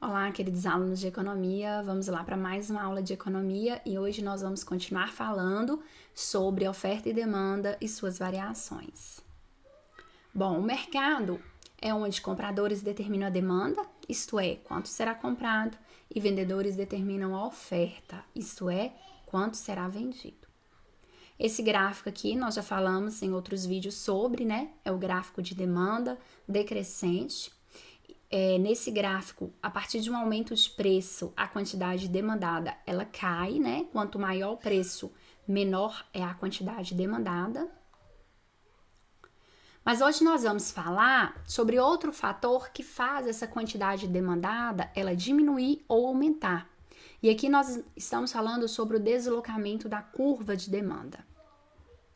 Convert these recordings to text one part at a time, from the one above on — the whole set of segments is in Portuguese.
Olá, queridos alunos de economia, vamos lá para mais uma aula de economia e hoje nós vamos continuar falando sobre oferta e demanda e suas variações. Bom, o mercado é onde compradores determinam a demanda, isto é, quanto será comprado, e vendedores determinam a oferta, isto é, quanto será vendido. Esse gráfico aqui nós já falamos em outros vídeos sobre, né? É o gráfico de demanda decrescente. Nesse gráfico, a partir de um aumento de preço, a quantidade demandada, ela cai, né? Quanto maior o preço, menor é a quantidade demandada. Mas hoje nós vamos falar sobre outro fator que faz essa quantidade demandada, ela diminuir ou aumentar. E aqui nós estamos falando sobre o deslocamento da curva de demanda.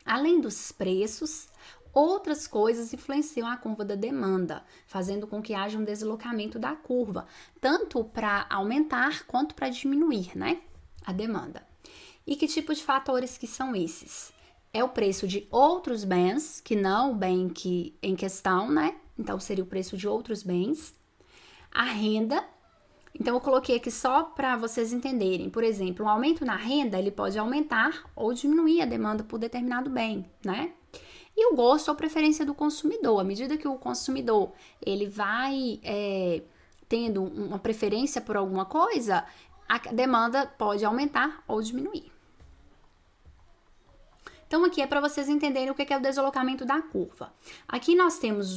Além dos preços, outras coisas influenciam a curva da demanda, fazendo com que haja um deslocamento da curva, tanto para aumentar quanto para diminuir, né, a demanda. E que tipo de fatores que são esses? É o preço de outros bens, que não o bem que em questão, né? Então, seria o preço de outros bens. A renda. Então, eu coloquei aqui só para vocês entenderem. Por exemplo, um aumento na renda, ele pode aumentar ou diminuir a demanda por determinado bem, né? E o gosto ou preferência do consumidor. À medida que o consumidor ele vai tendo uma preferência por alguma coisa, a demanda pode aumentar ou diminuir. Então, aqui é para vocês entenderem o que é o deslocamento da curva. Aqui nós temos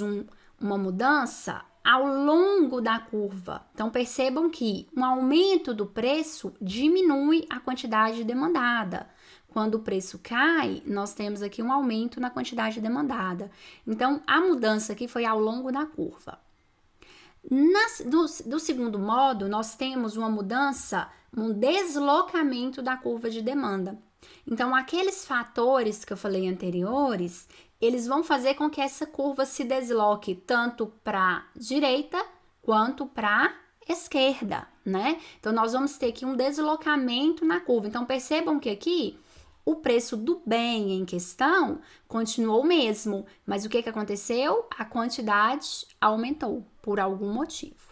uma mudança ao longo da curva. Então, percebam que um aumento do preço diminui a quantidade demandada. Quando o preço cai, nós temos aqui um aumento na quantidade demandada. Então, a mudança aqui foi ao longo da curva. Do segundo modo, nós temos uma mudança, um deslocamento da curva de demanda. Então, aqueles fatores que eu falei anteriores, eles vão fazer com que essa curva se desloque tanto para direita quanto para esquerda, né? Então, nós vamos ter aqui um deslocamento na curva. Então, percebam que aqui o preço do bem em questão continuou o mesmo, mas o que aconteceu? A quantidade aumentou por algum motivo.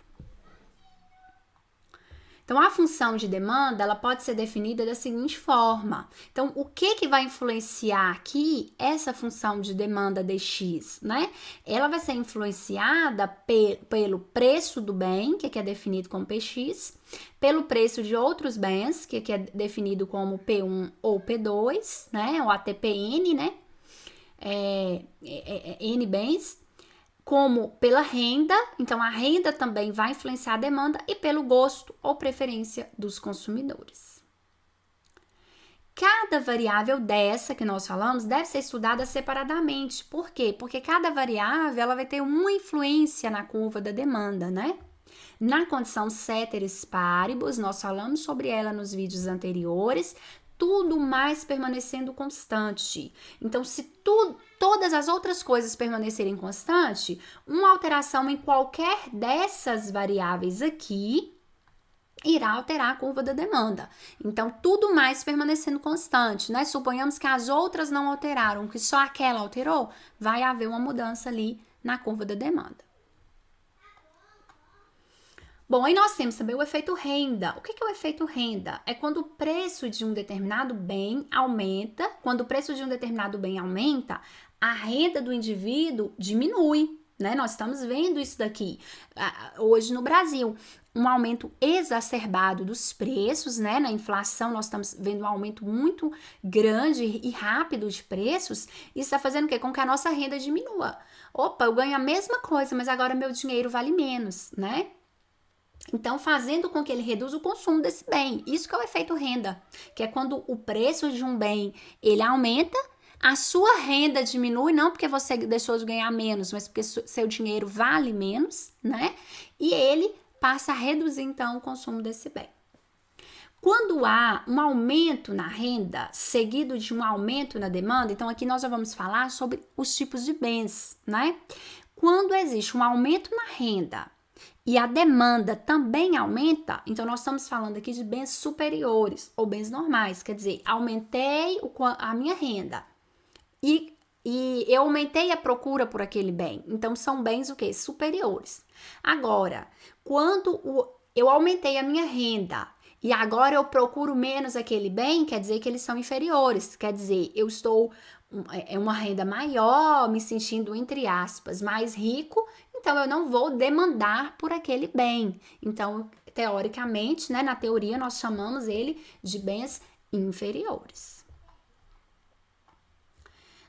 Então, a função de demanda, ela pode ser definida da seguinte forma. Então, o que vai influenciar aqui essa função de demanda dx, né? Ela vai ser influenciada pelo preço do bem, que aqui é definido como Px, pelo preço de outros bens, que aqui é definido como P1 ou P2, né? Ou ATPN, né? N bens, como pela renda, então a renda também vai influenciar a demanda e pelo gosto ou preferência dos consumidores. Cada variável dessa que nós falamos deve ser estudada separadamente. Por quê? Porque cada variável ela vai ter uma influência na curva da demanda, né? Na condição ceteris paribus, nós falamos sobre ela nos vídeos anteriores, tudo mais permanecendo constante. Então, se todas as outras coisas permanecerem constante, uma alteração em qualquer dessas variáveis aqui irá alterar a curva da demanda. Então, tudo mais permanecendo constante, né? Suponhamos que as outras não alteraram, que só aquela alterou, vai haver uma mudança ali na curva da demanda. Bom, aí nós temos também o efeito renda. O que é o efeito renda? É quando o preço de um determinado bem aumenta. Quando o preço de um determinado bem aumenta, a renda do indivíduo diminui, né? Nós estamos vendo isso daqui hoje no Brasil. Um aumento exacerbado dos preços, né? Na inflação, nós estamos vendo um aumento muito grande e rápido de preços. Isso está fazendo o quê? Com que a nossa renda diminua. Opa, eu ganho a mesma coisa, mas agora meu dinheiro vale menos, né? Então, fazendo com que ele reduza o consumo desse bem. Isso que é o efeito renda, que é quando o preço de um bem, ele aumenta, a sua renda diminui, não porque você deixou de ganhar menos, mas porque seu dinheiro vale menos, né? E ele passa a reduzir, então, o consumo desse bem. Quando há um aumento na renda, seguido de um aumento na demanda, então aqui nós já vamos falar sobre os tipos de bens, né? Quando existe um aumento na renda, e a demanda também aumenta, então nós estamos falando aqui de bens superiores ou bens normais, quer dizer, aumentei a minha renda e eu aumentei a procura por aquele bem, então são bens o quê? Superiores. Agora, quando eu aumentei a minha renda e agora eu procuro menos aquele bem, quer dizer que eles são inferiores, quer dizer, eu estou uma renda maior, me sentindo, entre aspas, mais rico, então eu não vou demandar por aquele bem. Então, teoricamente, né, na teoria, nós chamamos ele de bens inferiores.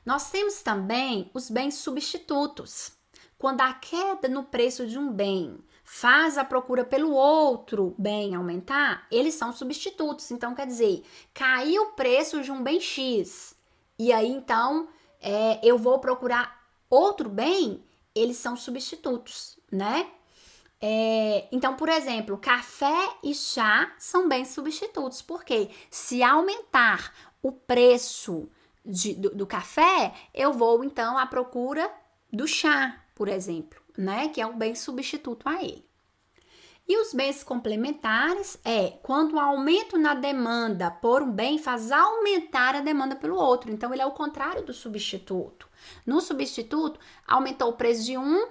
Nós temos também os bens substitutos. Quando a queda no preço de um bem faz a procura pelo outro bem aumentar, eles são substitutos. Então, quer dizer, caiu o preço de um bem X, e aí então eu vou procurar outro bem, eles são substitutos, né? Então, por exemplo, café e chá são bens substitutos, porque se aumentar o preço do café, eu vou então à procura do chá, por exemplo, né? Que é um bem substituto a ele. E os bens complementares quando o aumento na demanda por um bem faz aumentar a demanda pelo outro. Então, ele é o contrário do substituto. No substituto, aumentou o preço de um,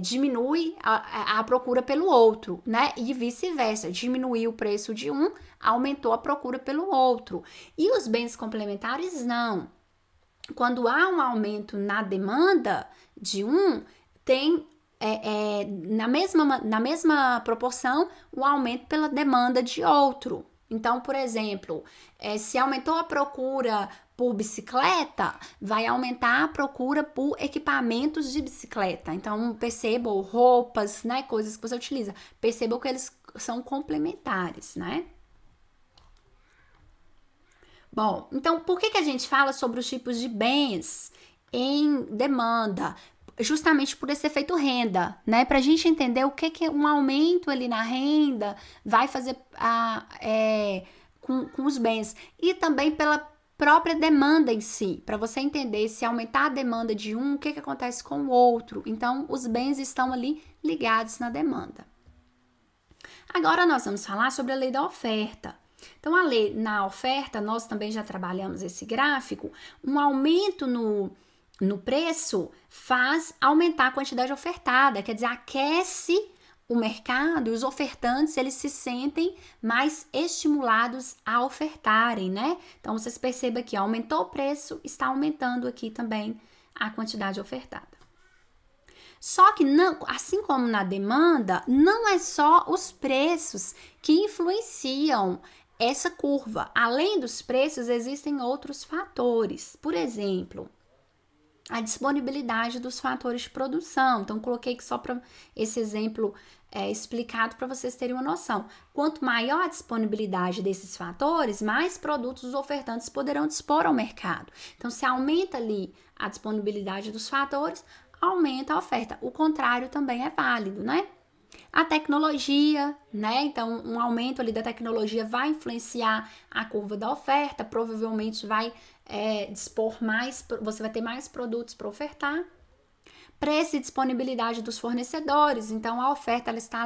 diminui a procura pelo outro, né? E vice-versa, diminuiu o preço de um, aumentou a procura pelo outro. E os bens complementares, não. Quando há um aumento na demanda de um, tem na mesma proporção o aumento pela demanda de outro. Então, por exemplo, se aumentou a procura por bicicleta, vai aumentar a procura por equipamentos de bicicleta. Então, percebam roupas, né, coisas que você utiliza. Percebam que eles são complementares, né? Bom, então por que a gente fala sobre os tipos de bens em demanda? Justamente por esse efeito renda, né? Para a gente entender o que um aumento ali na renda vai fazer com os bens. E também pela própria demanda em si, para você entender se aumentar a demanda de um, o que acontece com o outro. Então, os bens estão ali ligados na demanda. Agora nós vamos falar sobre a lei da oferta. Então, a lei na oferta, nós também já trabalhamos esse gráfico, um aumento no preço faz aumentar a quantidade ofertada, quer dizer, aquece o mercado e os ofertantes, eles se sentem mais estimulados a ofertarem, né? Então, vocês percebam que aumentou o preço, está aumentando aqui também a quantidade ofertada. Só que, não, assim como na demanda, não é só os preços que influenciam essa curva. Além dos preços, existem outros fatores. Por exemplo, a disponibilidade dos fatores de produção. Então, coloquei aqui só para esse exemplo explicado para vocês terem uma noção. Quanto maior a disponibilidade desses fatores, mais produtos os ofertantes poderão dispor ao mercado. Então, se aumenta ali a disponibilidade dos fatores, aumenta a oferta. O contrário também é válido, né? A tecnologia, né? Então, um aumento ali da tecnologia vai influenciar a curva da oferta, provavelmente vai dispor mais, você vai ter mais produtos para ofertar. Preço e disponibilidade dos fornecedores, então a oferta ela está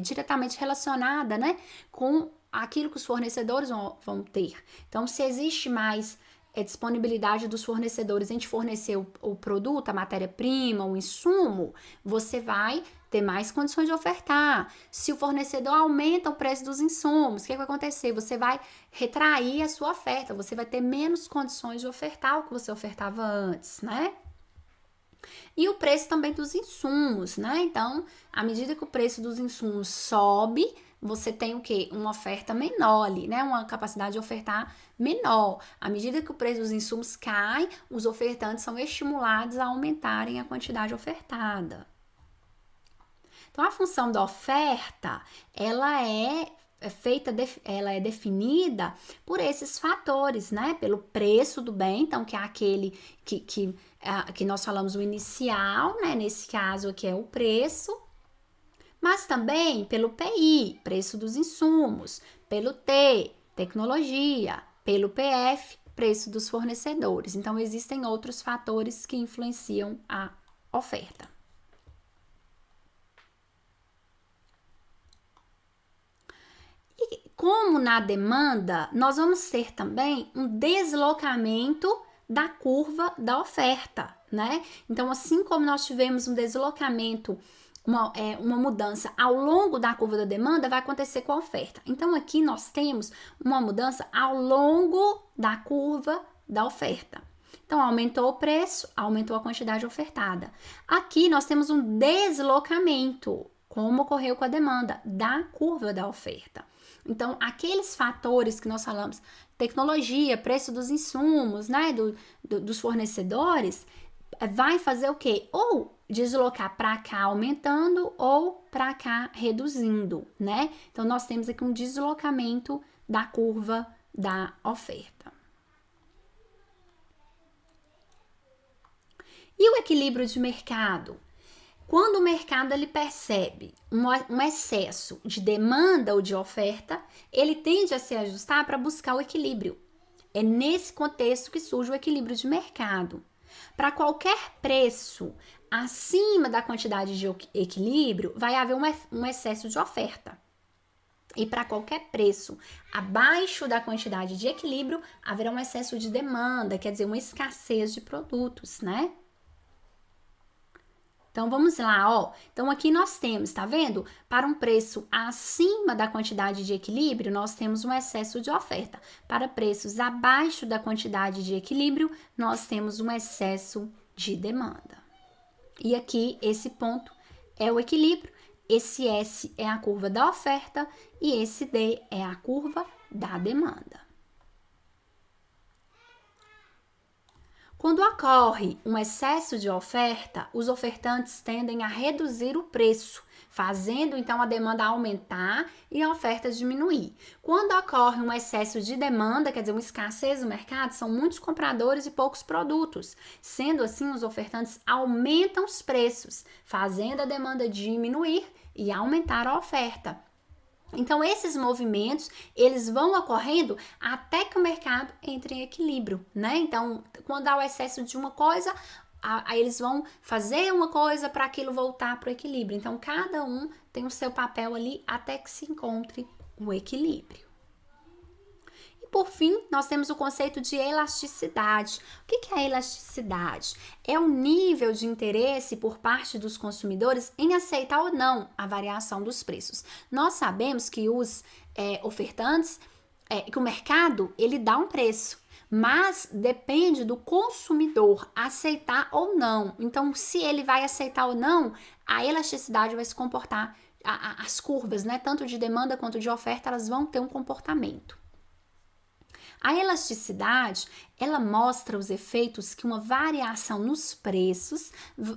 diretamente relacionada, né, com aquilo que os fornecedores vão ter. Então, se existe mais disponibilidade dos fornecedores em te fornecer o produto, a matéria-prima, o insumo, você vai ter mais condições de ofertar. Se o fornecedor aumenta o preço dos insumos, o que vai acontecer? Você vai retrair a sua oferta, você vai ter menos condições de ofertar o que você ofertava antes, né? E o preço também dos insumos, né? Então, à medida que o preço dos insumos sobe, você tem o quê? Uma oferta menor ali, né? Uma capacidade de ofertar menor. À medida que o preço dos insumos cai, os ofertantes são estimulados a aumentarem a quantidade ofertada. Então, a função da oferta, ela é definida por esses fatores, né? Pelo preço do bem, então, que é aquele que nós falamos o inicial, né? Nesse caso aqui é o preço, mas também pelo PI, preço dos insumos, pelo T, tecnologia, pelo PF, preço dos fornecedores. Então, existem outros fatores que influenciam a oferta. Como na demanda, nós vamos ter também um deslocamento da curva da oferta, né? Então, assim como nós tivemos um deslocamento uma mudança ao longo da curva da demanda, vai acontecer com a oferta. Então, aqui nós temos uma mudança ao longo da curva da oferta. Então, aumentou o preço, aumentou a quantidade ofertada. Aqui nós temos um deslocamento, como ocorreu com a demanda, da curva da oferta. Então, aqueles fatores que nós falamos, tecnologia, preço dos insumos, né, dos fornecedores, vai fazer o quê? Ou deslocar para cá aumentando ou para cá reduzindo, né? Então, nós temos aqui um deslocamento da curva da oferta. E o equilíbrio de mercado? Quando o mercado ele percebe um excesso de demanda ou de oferta, ele tende a se ajustar para buscar o equilíbrio. É nesse contexto que surge o equilíbrio de mercado. Para qualquer preço acima da quantidade de equilíbrio, vai haver um excesso de oferta. E para qualquer preço abaixo da quantidade de equilíbrio, haverá um excesso de demanda, quer dizer, uma escassez de produtos, né? Então, vamos lá, ó. Então, aqui nós temos, tá vendo? Para um preço acima da quantidade de equilíbrio, nós temos um excesso de oferta. Para preços abaixo da quantidade de equilíbrio, nós temos um excesso de demanda. E aqui, esse ponto é o equilíbrio. Esse S é a curva da oferta e esse D é a curva da demanda. Quando ocorre um excesso de oferta, os ofertantes tendem a reduzir o preço, fazendo então a demanda aumentar e a oferta diminuir. Quando ocorre um excesso de demanda, quer dizer, uma escassez no mercado, são muitos compradores e poucos produtos. Sendo assim, os ofertantes aumentam os preços, fazendo a demanda diminuir e aumentar a oferta. Então, esses movimentos, eles vão ocorrendo até que o mercado entre em equilíbrio, né? Então, quando há o excesso de uma coisa, aí eles vão fazer uma coisa para aquilo voltar para o equilíbrio. Então, cada um tem o seu papel ali até que se encontre o equilíbrio. Por fim, nós temos o conceito de elasticidade. O que é a elasticidade? É o nível de interesse por parte dos consumidores em aceitar ou não a variação dos preços. Nós sabemos que os ofertantes, que o mercado, ele dá um preço, mas depende do consumidor aceitar ou não. Então, se ele vai aceitar ou não, a elasticidade vai se comportar, as curvas, né, tanto de demanda quanto de oferta, elas vão ter um comportamento. A elasticidade, ela mostra os efeitos que uma variação nos preços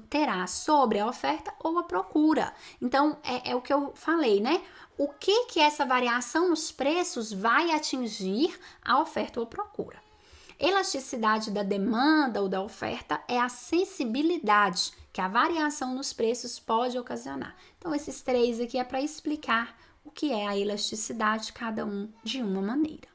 terá sobre a oferta ou a procura. Então, é o que eu falei, né? O que essa variação nos preços vai atingir a oferta ou a procura? Elasticidade da demanda ou da oferta é a sensibilidade que a variação nos preços pode ocasionar. Então, esses três aqui é para explicar o que é a elasticidade, cada um de uma maneira.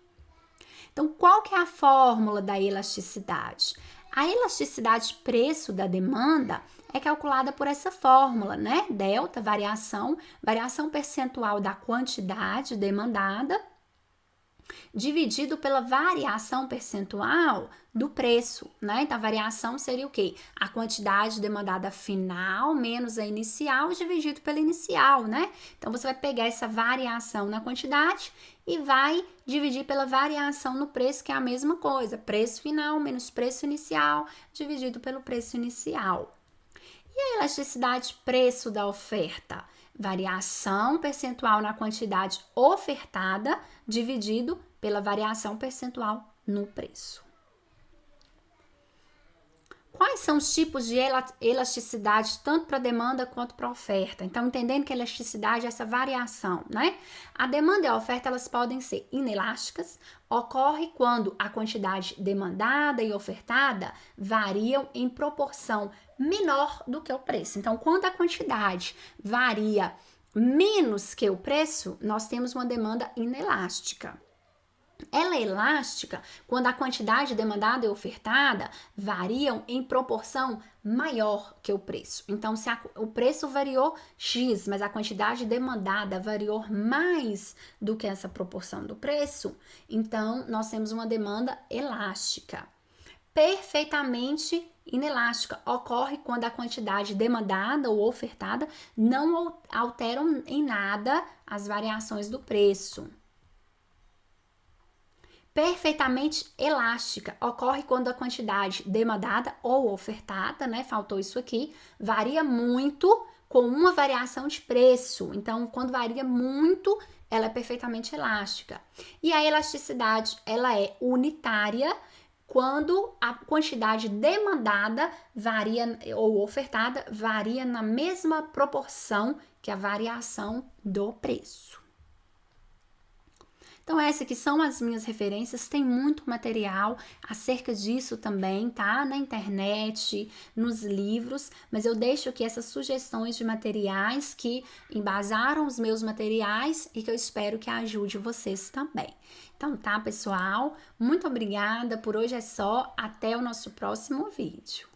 Então, qual que é a fórmula da elasticidade? A elasticidade preço da demanda é calculada por essa fórmula, né? Delta, variação percentual da quantidade demandada, dividido pela variação percentual do preço, né? Então, a variação seria o quê? A quantidade demandada final menos a inicial dividido pela inicial, né? Então, você vai pegar essa variação na quantidade e vai dividir pela variação no preço, que é a mesma coisa. Preço final menos preço inicial dividido pelo preço inicial. E a elasticidade preço da oferta? Variação percentual na quantidade ofertada dividido pela variação percentual no preço. Quais são os tipos de elasticidade, tanto para demanda quanto para oferta? Então, entendendo que a elasticidade é essa variação, né? A demanda e a oferta, elas podem ser inelásticas, ocorre quando a quantidade demandada e ofertada variam em proporção menor do que o preço. Então, quando a quantidade varia menos que o preço, nós temos uma demanda inelástica. Ela é elástica quando a quantidade demandada e ofertada variam em proporção maior que o preço. Então, se o preço variou X, mas a quantidade demandada variou mais do que essa proporção do preço, então nós temos uma demanda elástica. perfeitamente inelástica. Ocorre quando a quantidade demandada ou ofertada não alteram em nada as variações do preço. Perfeitamente elástica. Ocorre quando a quantidade demandada ou ofertada, né? Faltou isso aqui, varia muito com uma variação de preço. Então, quando varia muito, ela é perfeitamente elástica. E a elasticidade, ela é unitária quando a quantidade demandada varia ou ofertada varia na mesma proporção que a variação do preço. Então, essas aqui são as minhas referências, tem muito material acerca disso também, tá? Na internet, nos livros, mas eu deixo aqui essas sugestões de materiais que embasaram os meus materiais e que eu espero que ajude vocês também. Então, tá, pessoal? Muito obrigada, por hoje é só, até o nosso próximo vídeo.